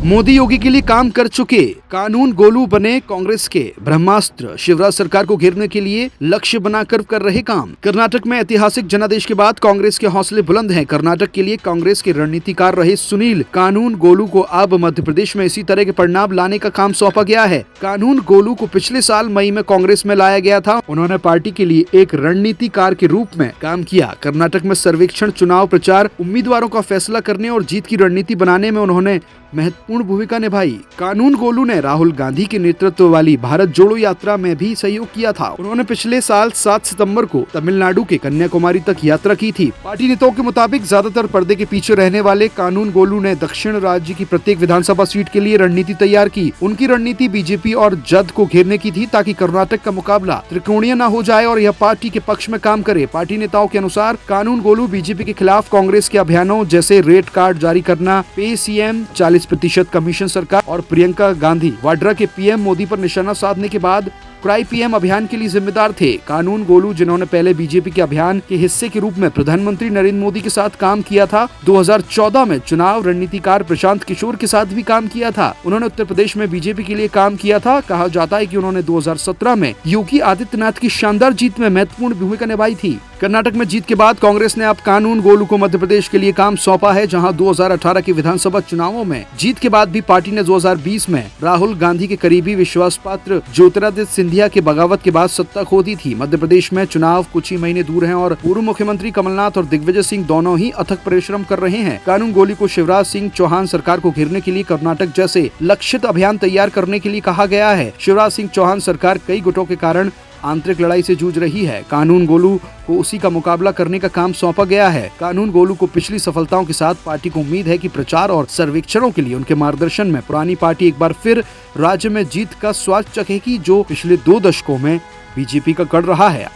मोदी योगी के लिए काम कर चुके कानून गोलू बने कांग्रेस के ब्रह्मास्त्र। शिवराज सरकार को घेरने के लिए लक्ष्य बनाकर कर रहे काम। कर्नाटक में ऐतिहासिक जनादेश के बाद कांग्रेस के हौसले बुलंद हैं। कर्नाटक के लिए कांग्रेस के रणनीतिकार रहे सुनील कानून गोलू को अब मध्य प्रदेश में इसी तरह के परिणाम लाने का काम सौंपा गया है। कानून गोलू को पिछले साल मई में कांग्रेस में लाया गया था। उन्होंने पार्टी के लिए एक रणनीतिकार के रूप में काम किया। कर्नाटक में सर्वेक्षण, चुनाव प्रचार, उम्मीदवारों का फैसला करने और जीत की रणनीति बनाने में उन्होंने महत्वपूर्ण भूमिका निभाई। कानून गोलू ने राहुल गांधी के नेतृत्व वाली भारत जोड़ो यात्रा में भी सहयोग किया था। उन्होंने पिछले साल 7 सितंबर को तमिलनाडु के कन्याकुमारी तक यात्रा की थी। पार्टी नेताओं के मुताबिक ज्यादातर पर्दे के पीछे रहने वाले कानून गोलू ने दक्षिण राज्य की प्रत्येक विधानसभा सीट के लिए रणनीति तैयार की। उनकी रणनीति बीजेपी और जद को घेरने की थी ताकि कर्नाटक का मुकाबला त्रिकोणीय न हो जाए और यह पार्टी के पक्ष में काम करे। पार्टी नेताओं के अनुसार कानून गोलू बीजेपी के खिलाफ कांग्रेस के अभियानों जैसे रेड कार्ड जारी करना, पे सीएम 40% कमीशन सरकार और प्रियंका गांधी वाड्रा के पीएम मोदी पर निशाना साधने के बाद क्राई पीएम अभियान के लिए जिम्मेदार थे। कानून गोलू, जिन्होंने पहले बीजेपी के अभियान के हिस्से के रूप में प्रधानमंत्री नरेंद्र मोदी के साथ काम किया था, 2014 में चुनाव रणनीतिकार प्रशांत किशोर के साथ भी काम किया था। उन्होंने उत्तर प्रदेश में बीजेपी के लिए काम किया था। कहा जाता है कि उन्होंने 2017 में योगी आदित्यनाथ की शानदार जीत में महत्वपूर्ण भूमिका निभाई थी। कर्नाटक में जीत के बाद कांग्रेस ने अब कानून गोलू को मध्य प्रदेश के लिए काम सौंपा है, जहां 2018 के विधानसभा चुनावों में जीत के बाद भी पार्टी ने 2020 में राहुल गांधी के करीबी विश्वास पात्र ज्योतिरादित्य सिंधिया के बगावत के बाद सत्ता खो दी थी। मध्य प्रदेश में चुनाव कुछ ही महीने दूर हैं और पूर्व मुख्यमंत्री कमलनाथ और दिग्विजय सिंह दोनों ही अथक परिश्रम कर रहे हैं। कानून गोलू को शिवराज सिंह चौहान सरकार को घेरने के लिए कर्नाटक जैसे लक्षित अभियान तैयार करने के लिए कहा गया है। शिवराज सिंह चौहान सरकार कई गुटों के कारण आंतरिक लड़ाई से जूझ रही है। कानून गोलू को उसी का मुकाबला करने का काम सौंपा गया है। कानून गोलू को पिछली सफलताओं के साथ पार्टी को उम्मीद है कि प्रचार और सर्वेक्षणों के लिए उनके मार्गदर्शन में पुरानी पार्टी एक बार फिर राज्य में जीत का स्वाद चखेगी, जो पिछले 2 दशकों में बीजेपी का गढ़ रहा है।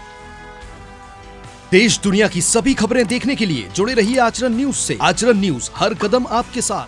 देश दुनिया की सभी खबरें देखने के लिए जुड़े रहिए आचरण न्यूज से। आचरण न्यूज, हर कदम आपके साथ।